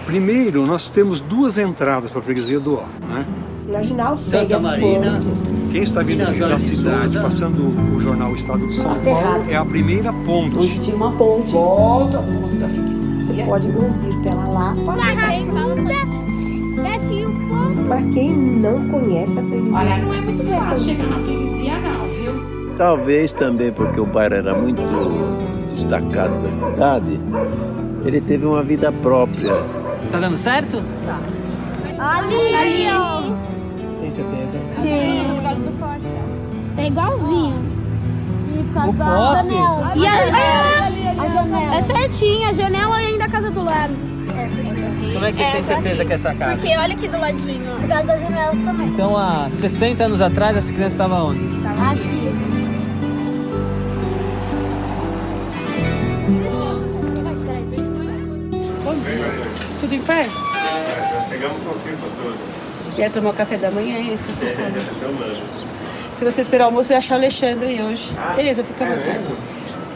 Primeiro, nós temos duas entradas para a freguesia do Ó, né? Marginal segue as pontes. Quem está vindo da cidade, passando o jornal Estado de São Paulo, é a primeira ponte. Hoje tinha uma ponte. Volta ao ponto da freguesia. Você pode ouvir pela Lapa. Desce o ponto. Para quem não conhece a freguesia. Olha, não é muito fácil chegar na freguesia não, viu? Talvez também porque o bairro era muito destacado da cidade, ele teve uma vida própria. Tá dando certo? Tá. Ali, ó. Tem certeza? Sim. Por causa do poste, ó. É igualzinho. E por causa da poste? janela. E a janela. É certinho, a janela é ainda a casa do lado. Como é que vocês têm certeza que é essa casa? Porque olha aqui do ladinho, ó. Por causa das janelas também. Então, há 60 anos atrás, essa criança estava onde? Aqui. Tudo em paz? Já chegamos com 5 todos. Ia tomar o café da manhã, Se você esperar o almoço, eu ia achar o Alexandre aí hoje. Beleza, fica à vontade.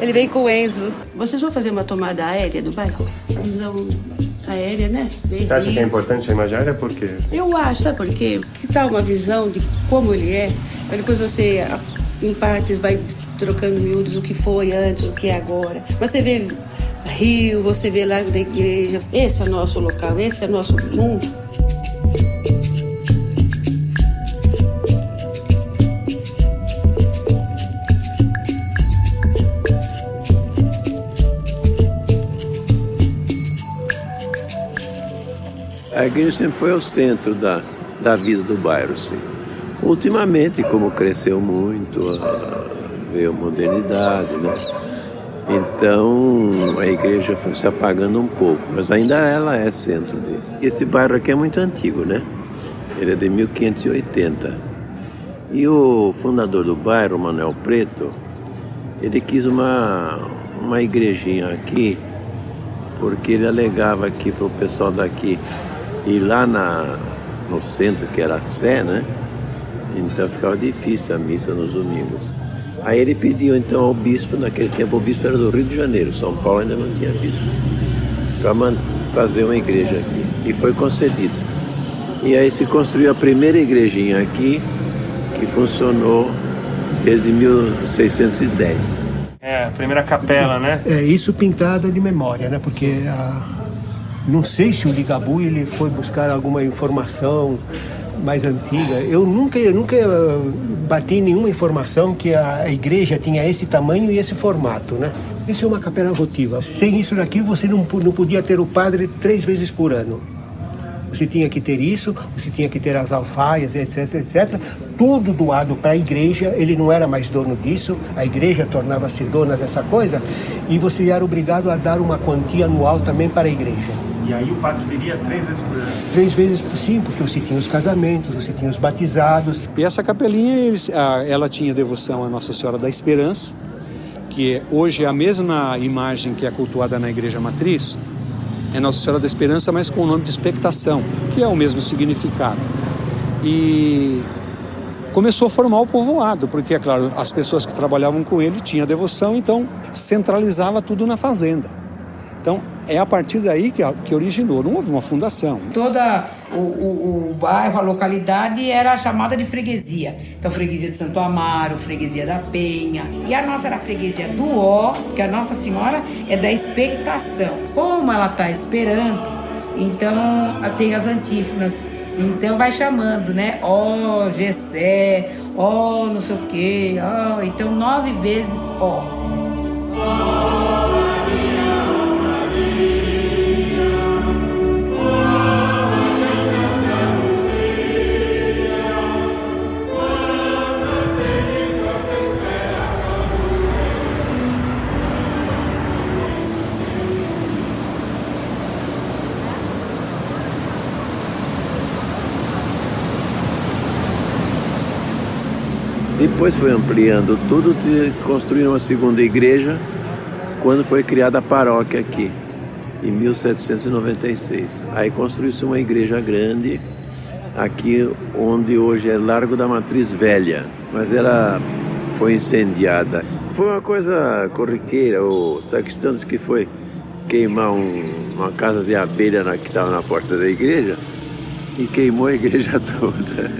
Ele vem com o Enzo. Vocês vão fazer uma tomada aérea do bairro? Visão aérea, né? Você acha que é importante a imagem aérea? Por quê? Eu acho, sabe por quê? Que tal uma visão de como ele é, aí depois você, em partes, vai trocando miúdos o que foi antes, o que é agora. Mas você vê rio, você vê Largo da Igreja. Esse é o nosso local, esse é o nosso mundo. A igreja sempre foi o centro da vida do bairro, sim. Ultimamente, como cresceu muito, veio a modernidade, né? Então a igreja foi se apagando um pouco, mas ainda ela é centro dele. Esse bairro aqui é muito antigo, né? Ele é de 1580. E o fundador do bairro, Manuel Preto, ele quis uma igrejinha aqui, porque ele alegava aqui para o pessoal daqui ir lá no centro, que era a Sé, né? Então ficava difícil a missa nos domingos. Aí ele pediu então ao bispo, naquele tempo o bispo era do Rio de Janeiro, São Paulo ainda não tinha bispo, para fazer uma igreja aqui. E foi concedido. E aí se construiu a primeira igrejinha aqui, que funcionou desde 1610. É, a primeira capela, né? É isso pintada de memória, né? Porque não sei se o Ligabue ele foi buscar alguma informação mais antiga. Eu nunca bati em nenhuma informação que a igreja tinha esse tamanho e esse formato, né? Isso é uma capela votiva. Sem isso daqui você não podia ter o padre 3 vezes por ano. Você tinha que ter isso, você tinha que ter as alfaias, etc, etc. Tudo doado para a igreja, ele não era mais dono disso, a igreja tornava-se dona dessa coisa e você era obrigado a dar uma quantia anual também para a igreja. E aí o padre viria 3 vezes por ano? 3 vezes, sim, porque você tinha os casamentos, você tinha os batizados. E essa capelinha, ela tinha devoção à Nossa Senhora da Esperança, que hoje é a mesma imagem que é cultuada na Igreja Matriz, é Nossa Senhora da Esperança, mas com o nome de expectação, que é o mesmo significado. E começou a formar o povoado, porque, é claro, as pessoas que trabalhavam com ele tinham devoção, então centralizava tudo na fazenda. Então, é a partir daí que originou, não houve uma fundação. Todo o bairro, a localidade era chamada de freguesia. Então, freguesia de Santo Amaro, freguesia da Penha. E a nossa era a freguesia do Ó, porque a Nossa Senhora é da expectação. Como ela está esperando, então tem as antífonas. Então vai chamando, né? Ó, Gessé, ó, não sei o quê, ó. Então 9 vezes ó. Depois foi ampliando tudo, construíram uma segunda igreja quando foi criada a paróquia aqui, em 1796. Aí construiu-se uma igreja grande aqui onde hoje é Largo da Matriz Velha, mas ela foi incendiada. Foi uma coisa corriqueira, o sacristão disse que queimar uma casa de abelha que estava na porta da igreja e queimou a igreja toda.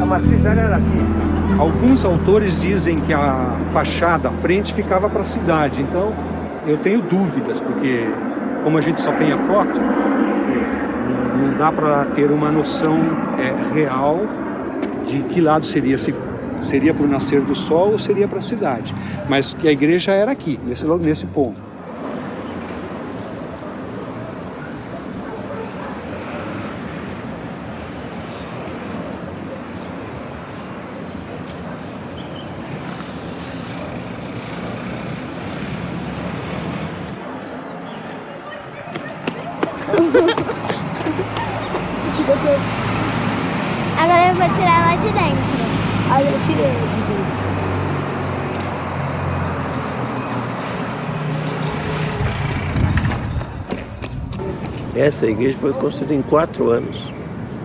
A matriz era aqui. Alguns autores dizem que a fachada à frente ficava para a cidade, então eu tenho dúvidas, porque como a gente só tem a foto, não dá para ter uma noção real de que lado seria, se seria para o nascer do sol ou seria para a cidade. Mas que a igreja era aqui, nesse ponto. Agora eu vou tirar lá de dentro. Aí eu tirei de dentro. Essa igreja foi construída em 4 anos.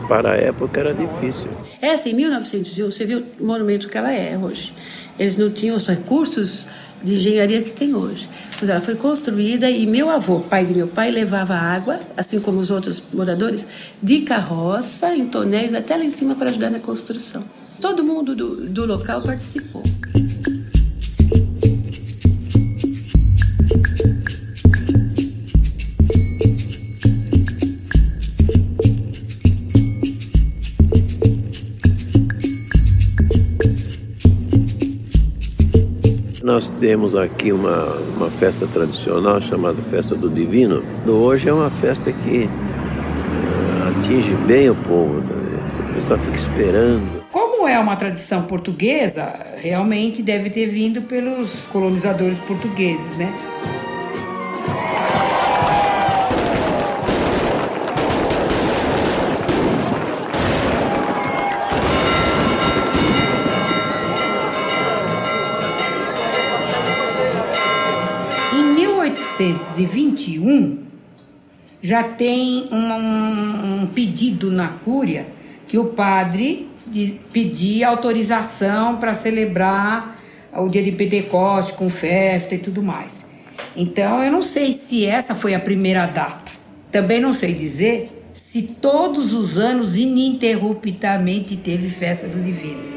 Para a época era difícil. Essa, em 1901, você viu o monumento que ela é hoje. Eles não tinham os recursos de engenharia que tem hoje. Mas ela foi construída e meu avô, pai de meu pai, levava água, assim como os outros moradores, de carroça, em tonéis, até lá em cima para ajudar na construção. Todo mundo do local participou. Nós temos aqui uma festa tradicional chamada Festa do Divino. Hoje é uma festa que atinge bem o povo, né? O pessoal fica esperando. Como é uma tradição portuguesa, realmente deve ter vindo pelos colonizadores portugueses, né? Em 1821, já tem um pedido na Cúria que o padre pedia autorização para celebrar o dia de Pentecostes com festa e tudo mais. Então, eu não sei se essa foi a primeira data. Também não sei dizer se todos os anos ininterruptamente teve festa do Divino.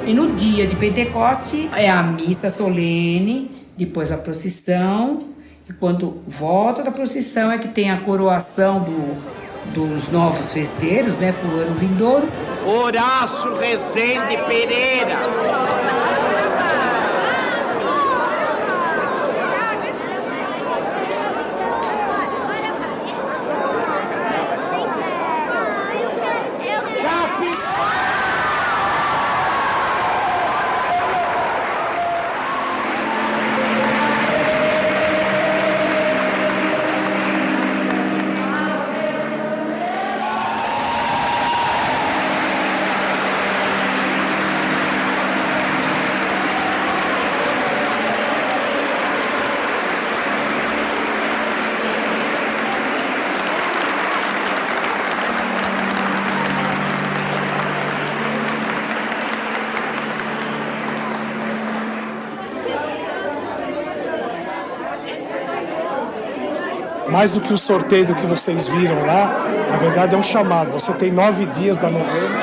E no dia de Pentecoste é a missa solene, depois a procissão, e quando volta da procissão é que tem a coroação dos novos festeiros, né, para o ano vindouro. Horácio Rezende Pereira. Mais do que o sorteio do que vocês viram lá, na verdade é um chamado. Você tem 9 dias da novena,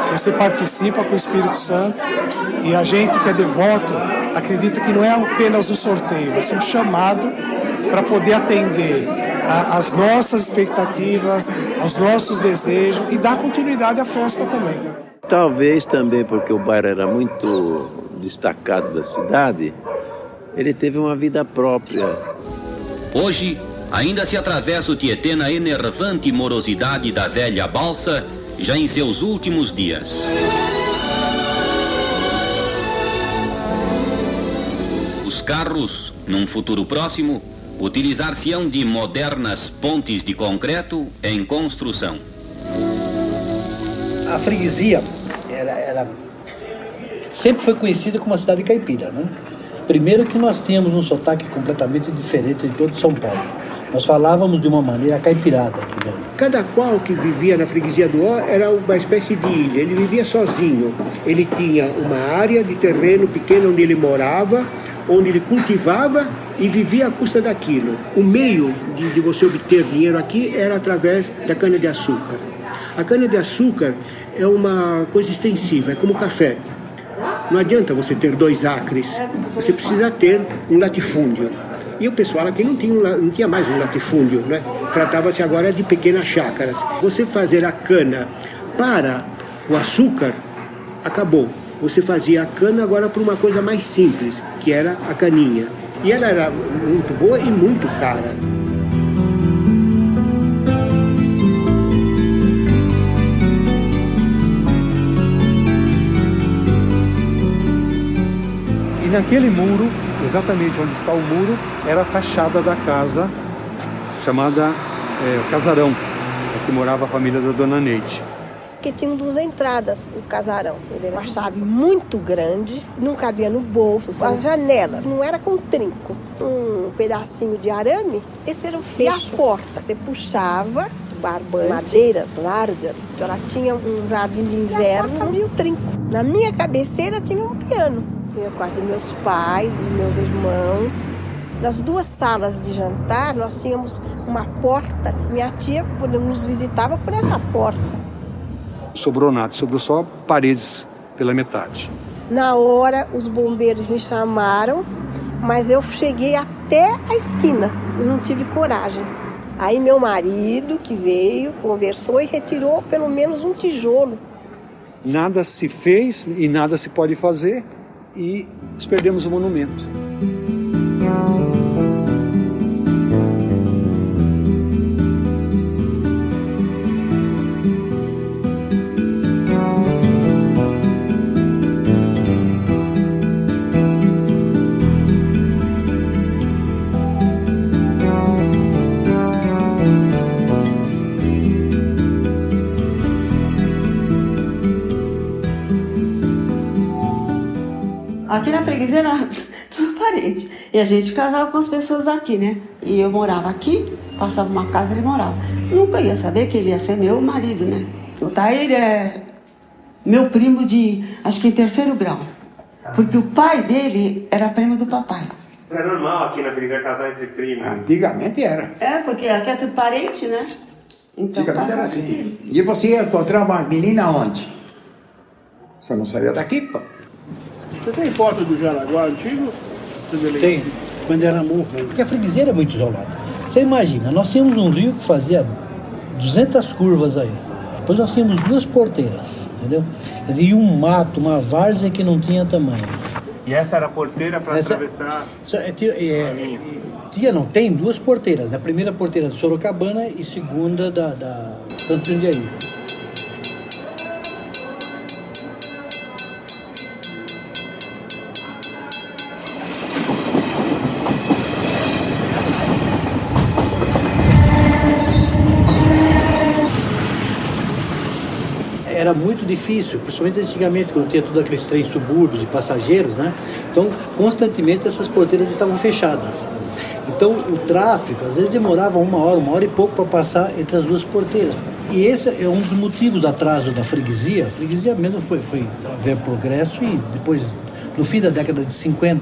que você participa com o Espírito Santo, e a gente que é devoto acredita que não é apenas um sorteio, vai ser um chamado para poder atender às nossas expectativas, aos nossos desejos e dar continuidade à festa também. Talvez também porque o bairro era muito destacado da cidade, ele teve uma vida própria. Hoje, Ainda se atravessa o Tietê na enervante morosidade da velha balsa, já em seus últimos dias. Os carros, num futuro próximo, utilizar-se-ão de modernas pontes de concreto em construção. A freguesia era sempre foi conhecida como uma cidade caipira, né? Primeiro que nós tínhamos um sotaque completamente diferente de todo São Paulo. Nós falávamos de uma maneira caipirada aqui dentro. Cada qual que vivia na freguesia do Ó era uma espécie de ilha. Ele vivia sozinho. Ele tinha uma área de terreno pequena onde ele morava, onde ele cultivava e vivia à custa daquilo. O meio de você obter dinheiro aqui era através da cana-de-açúcar. A cana-de-açúcar é uma coisa extensiva, é como o café. Não adianta você ter 2 acres, você precisa ter um latifúndio. E o pessoal aqui não tinha mais um latifúndio, né? Tratava-se agora de pequenas chácaras. Você fazer a cana para o açúcar, acabou. Você fazia a cana agora para uma coisa mais simples, que era a caninha. E ela era muito boa e muito cara. E naquele muro, exatamente onde está o muro, era a fachada da casa chamada Casarão, que morava a família da Dona Neide. Que tinham 2 entradas no casarão. Ele era uma chave muito grande, não cabia no bolso. As janelas não era com trinco, um pedacinho de arame, esse era o fecho. E a porta, você puxava, barbante, madeiras largas. Ela tinha um jardim de inverno e o trinco. Na minha cabeceira tinha um piano. Tinha o quarto dos meus pais, dos meus irmãos. Nas 2 salas de jantar, nós tínhamos uma porta. Minha tia nos visitava por essa porta. Sobrou nada, sobrou só paredes pela metade. Na hora, os bombeiros me chamaram, mas eu cheguei até a esquina e não tive coragem. Aí meu marido, que veio, conversou e retirou pelo menos um tijolo. Nada se fez e nada se pode fazer e nós perdemos o monumento. Aqui na freguesia era tudo parente. E a gente casava com as pessoas daqui, né? E eu morava aqui, passava uma casa, ele morava. Nunca ia saber que ele ia ser meu marido, né? O Tair é meu primo de, acho que em 3º grau. Porque o pai dele era primo do papai. É normal aqui na freguesia casar entre primos. Antigamente era. É, porque aqui é tudo parente, né? Então Antigamente era assim. E você ia encontrar uma menina onde? Você não saía daqui, pô. Você tem foto do Jaraguá antigo? Tem, quando era morro. Porque a freguesia era muito isolada. Você imagina, nós tínhamos um rio que fazia 200 curvas aí. Depois nós tínhamos 2 porteiras, entendeu? E um mato, uma várzea que não tinha tamanho. E essa era a porteira para atravessar? Tem 2 porteiras, né? A primeira porteira de Sorocabana e segunda da Santos Jundiaí. Era muito difícil, principalmente antigamente, quando tinha todos aqueles trens subúrbios de passageiros, né? Então, constantemente essas porteiras estavam fechadas. Então, o tráfego, às vezes, demorava uma hora e pouco para passar entre as 2 porteiras. E esse é um dos motivos do atraso da freguesia. A freguesia mesmo foi haver progresso e depois, no fim da década de 50,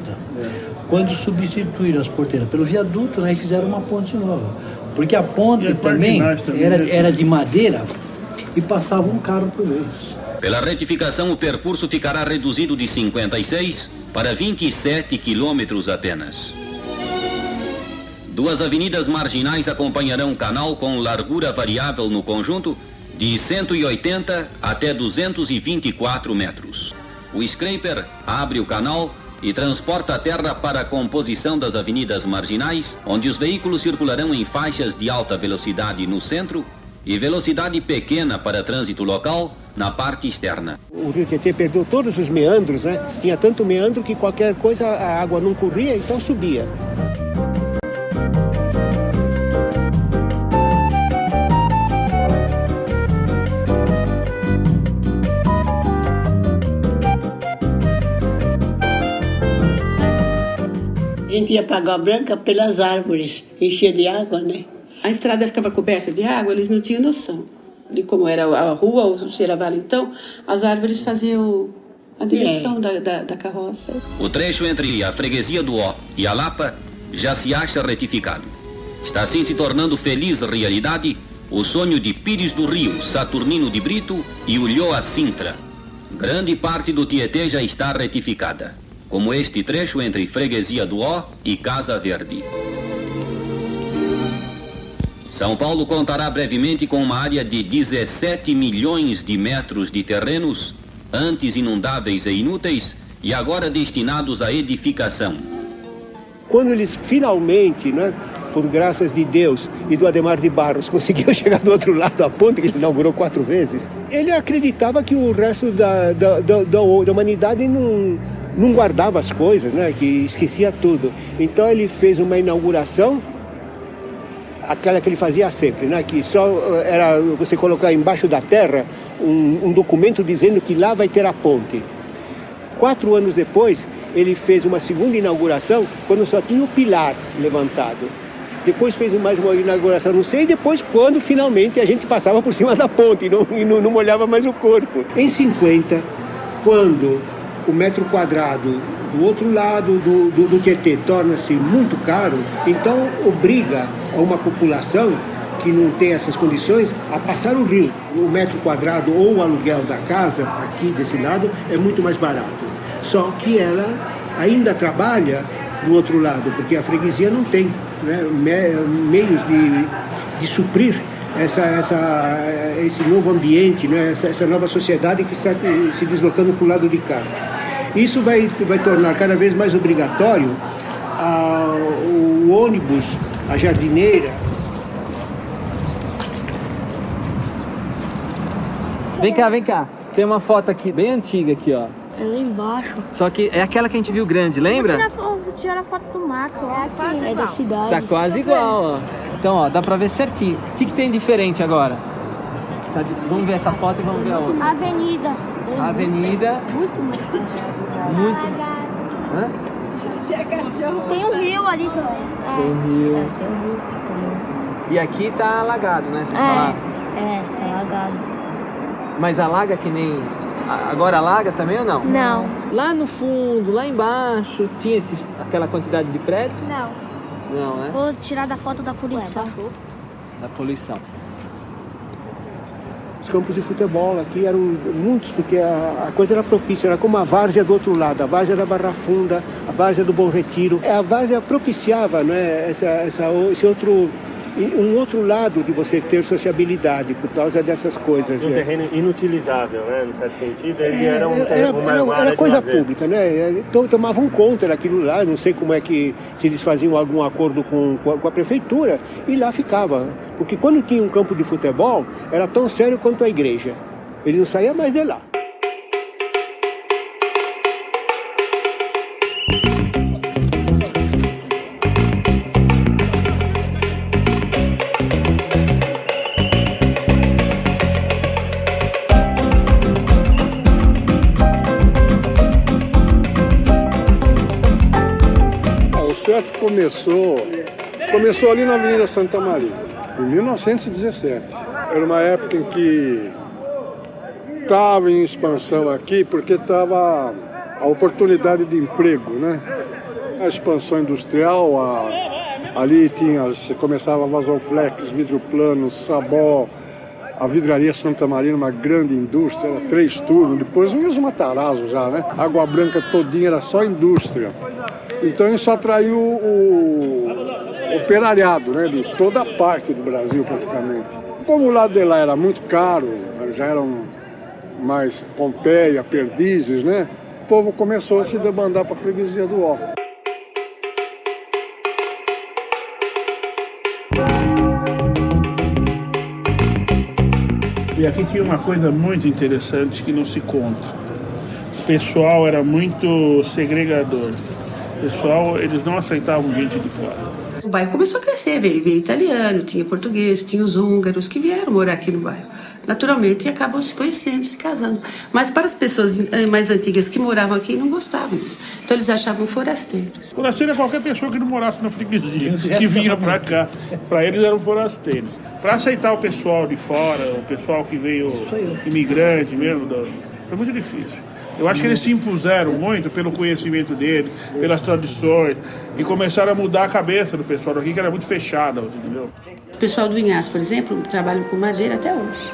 quando substituíram as porteiras pelo viaduto, né, e fizeram uma ponte nova. Porque a ponte também era de madeira, e passava um carro por vez. Pela retificação, o percurso ficará reduzido de 56 para 27 quilômetros apenas. 2 avenidas marginais acompanharão o canal com largura variável no conjunto de 180 até 224 metros. O scraper abre o canal e transporta a terra para a composição das avenidas marginais, onde os veículos circularão em faixas de alta velocidade no centro e velocidade pequena para trânsito local na parte externa. O Rio Tietê perdeu todos os meandros, né? Tinha tanto meandro que qualquer coisa a água não corria, então subia. A gente ia para Água Branca pelas árvores, enchia de água, né? A estrada ficava coberta de água, eles não tinham noção de como era a rua, o Xeravale. Então, as árvores faziam a direção da carroça. O trecho entre a freguesia do Ó e a Lapa já se acha retificado. Está assim se tornando feliz realidade o sonho de Pires do Rio, Saturnino de Brito e Ulloa Sintra. Grande parte do Tietê já está retificada, como este trecho entre freguesia do Ó e Casa Verde. São Paulo contará brevemente com uma área de 17 milhões de metros de terrenos, antes inundáveis e inúteis, e agora destinados à edificação. Quando eles finalmente, né, por graças de Deus e do Adhemar de Barros, conseguiram chegar do outro lado da ponte, que ele inaugurou 4 vezes, ele acreditava que o resto da humanidade não guardava as coisas, né, que esquecia tudo. Então ele fez uma inauguração, aquela que ele fazia sempre, né, que só era você colocar embaixo da terra um documento dizendo que lá vai ter a ponte. 4 anos depois, ele fez uma segunda inauguração, quando só tinha o pilar levantado. Depois fez mais uma inauguração, não sei, e depois quando finalmente a gente passava por cima da ponte e não molhava mais o corpo. Em 50, quando o metro quadrado do outro lado do Tietê torna-se muito caro, então obriga a uma população que não tem essas condições a passar o rio. O metro quadrado ou o aluguel da casa, aqui desse lado, é muito mais barato. Só que ela ainda trabalha do outro lado, porque a freguesia não tem, né, meios de suprir esse novo ambiente, né, essa nova sociedade que está se deslocando para o lado de cá. Isso vai tornar cada vez mais obrigatório o ônibus, a jardineira. Vem cá. Tem uma foto aqui, bem antiga aqui, ó. É lá embaixo. Só que é aquela que a gente viu grande, lembra? Vou tirar a foto do mato. É da cidade. Tá quase igual, ó. Então, ó, dá pra ver certinho. O que tem diferente agora? Vamos ver essa foto e vamos ver a outra. Avenida. Avenida. Muito mais. Muito. Hã? Tem um rio ali também. Tem um rio. E aqui tá alagado, né? Vocês falaram? Tá alagado. Mas alaga que nem... Agora alaga também ou não? Não. Lá no fundo, lá embaixo, tinha aquela quantidade de prédios? Não. Não, né? Vou tirar da foto da poluição. Da poluição. Os campos de futebol aqui eram muitos, porque a coisa era propícia, era como a várzea do outro lado, a várzea da Barra Funda, a várzea do Bom Retiro. A várzea propiciava, né, um outro lado de você ter sociabilidade por causa dessas coisas. Um terreno inutilizável, né, no certo sentido, ele era uma área coisa de pública, né? Tomavam conta daquilo lá, não sei como é que, se eles faziam algum acordo com a prefeitura, e lá ficava. Porque quando tinha um campo de futebol, era tão sério quanto a igreja. Ele não saía mais de lá. Começou ali na Avenida Santa Maria, em 1917. Era uma época em que estava em expansão aqui, porque estava a oportunidade de emprego, né? A expansão industrial, ali começava a Vasolflex, Vidro Plano, Sabó, a Vidraria Santa Maria, uma grande indústria, era 3 turnos, depois vinha os Matarazzo já, né? Água Branca todinha era só indústria. Então isso atraiu o operariado, né, de toda parte do Brasil praticamente. Como o lado de lá era muito caro, já eram mais Pompeia, Perdizes, né? povo começou a se demandar para a freguesia do Ó. E aqui tinha uma coisa muito interessante que não se conta. O pessoal era muito segregador. O pessoal, eles não aceitavam gente de fora. O bairro começou a crescer, veio italiano, tinha português, tinha os húngaros que vieram morar aqui no bairro. Naturalmente, acabam se conhecendo, se casando. Mas para as pessoas mais antigas que moravam aqui, não gostavam disso. Então eles achavam forasteiros. Forasteiro é qualquer pessoa que não morasse na freguesia, que vinha para cá. Para eles eram forasteiros. Para aceitar o pessoal de fora, o pessoal que veio imigrante mesmo, foi muito difícil. Eu acho que eles se impuseram muito pelo conhecimento deles, pelas tradições, e começaram a mudar a cabeça do pessoal daqui, que era muito fechada, entendeu? O pessoal do Inhás, por exemplo, trabalham com madeira até hoje.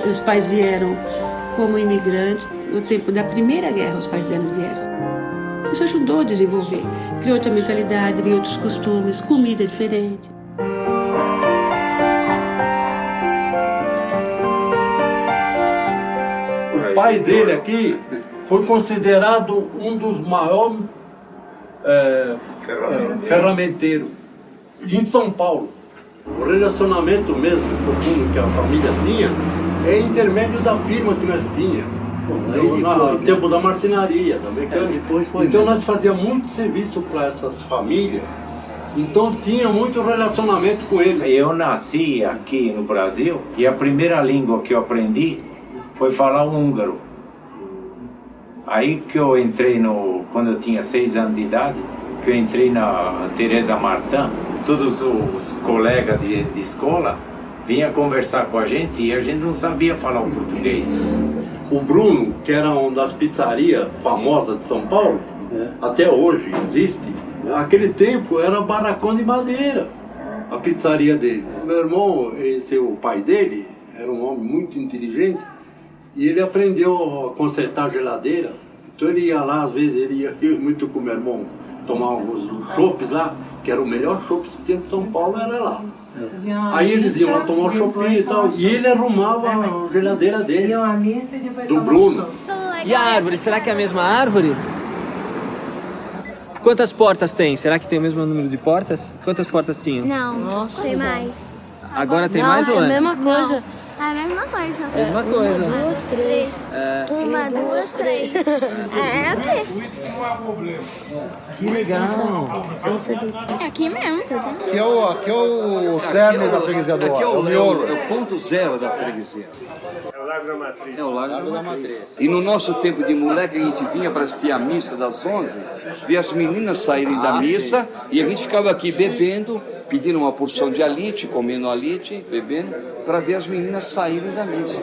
Os pais vieram como imigrantes. No tempo da Primeira Guerra, os pais deles vieram. Isso ajudou a desenvolver. Criou outra mentalidade, veio outros costumes, comida diferente. O pai dele aqui foi considerado um dos maiores ferramenteiros em São Paulo. O relacionamento mesmo profundo que a família tinha é intermédio da firma que nós tínhamos. No tempo da marcenaria também. Então nós fazíamos muito serviço para essas famílias. Então tinha muito relacionamento com eles. Eu nasci aqui no Brasil e a primeira língua que eu aprendi foi falar húngaro. Aí que eu entrei quando eu tinha 6 anos de idade, que eu entrei na Teresa Martin, todos os colegas de escola vinham conversar com a gente e a gente não sabia falar o português. O Bruno, que era uma das pizzarias famosas de São Paulo, até hoje existe, naquele tempo era barracão de madeira, a pizzaria deles. Meu irmão, o pai dele, era um homem muito inteligente e ele aprendeu a consertar geladeira. Então ele ia lá, às vezes ele ia muito com meu irmão tomar alguns chopes lá, que era o melhor chopp que tinha de São Paulo, era lá. Aí eles iam lá tomar um chopinho e tal, e ele arrumava a geladeira dele, do Bruno. E a árvore, será que é a mesma árvore? Quantas portas tem? Será que tem o mesmo número de portas? Quantas portas tinham? Não, tem mais. Agora tem mais ou antes? É a mesma coisa. É a mesma coisa. Mesma coisa. 1, 2, 3. 1, 2, 3. É aqui. Que legal. É aqui mesmo. Aqui é o cerne da freguesia do Ó. É o miolo. É o ponto zero da freguesia. É o Lago da Matriz. É o Lago da Matriz. E no nosso tempo de moleque, a gente vinha para assistir a missa das 11, ver as meninas saírem da missa, e a gente ficava aqui bebendo, pedindo uma porção de alite, comendo alite, bebendo, para ver as meninas saírem da missa.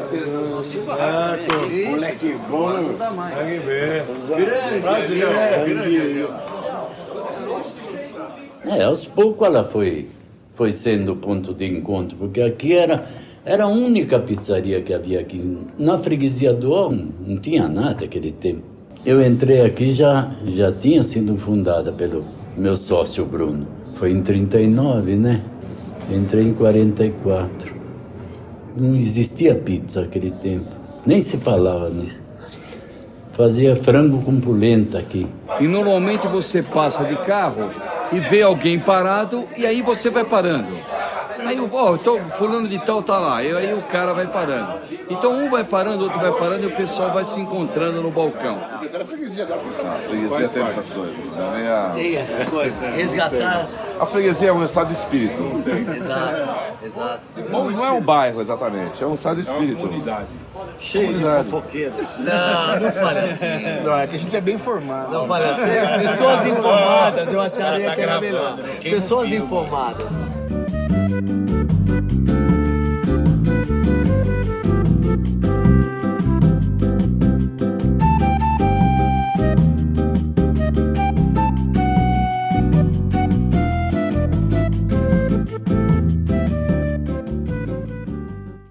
Moleque bom, aí vem. Grande. Aos poucos ela foi sendo ponto de encontro, porque aqui era a única pizzaria que havia aqui. Na freguesia do Ó não tinha nada naquele tempo. Eu entrei aqui, já tinha sido fundada pelo meu sócio Bruno. Foi em 39, né? Entrei em 44. Não existia pizza naquele tempo. Nem se falava nisso. Fazia frango com polenta aqui. E normalmente você passa de carro e vê alguém parado e aí você vai parando. Aí fulano de tal tá lá, e aí o cara vai parando. Então um vai parando, outro vai parando e o pessoal vai se encontrando no balcão. A freguesia tem essas coisas. Tem essas coisas. Resgatar. A freguesia é um estado de espírito. Exato. Não é um bairro exatamente, é um estado de espírito. É uma comunidade. Cheio de fofoqueiros. Não fale assim. Não, é que a gente é bem informado. Não fale assim. Pessoas informadas, eu acharia que era melhor. Pessoas informadas.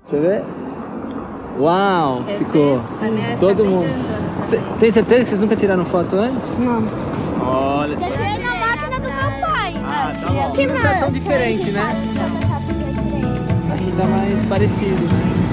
Você vê? Uau, ficou todo mundo. Tem certeza que vocês nunca tiraram foto antes? Não. Olha. Já tirei na máquina do meu pai. Tá bom. Não tá tão diferente, né? Aqui tá mais parecido, né?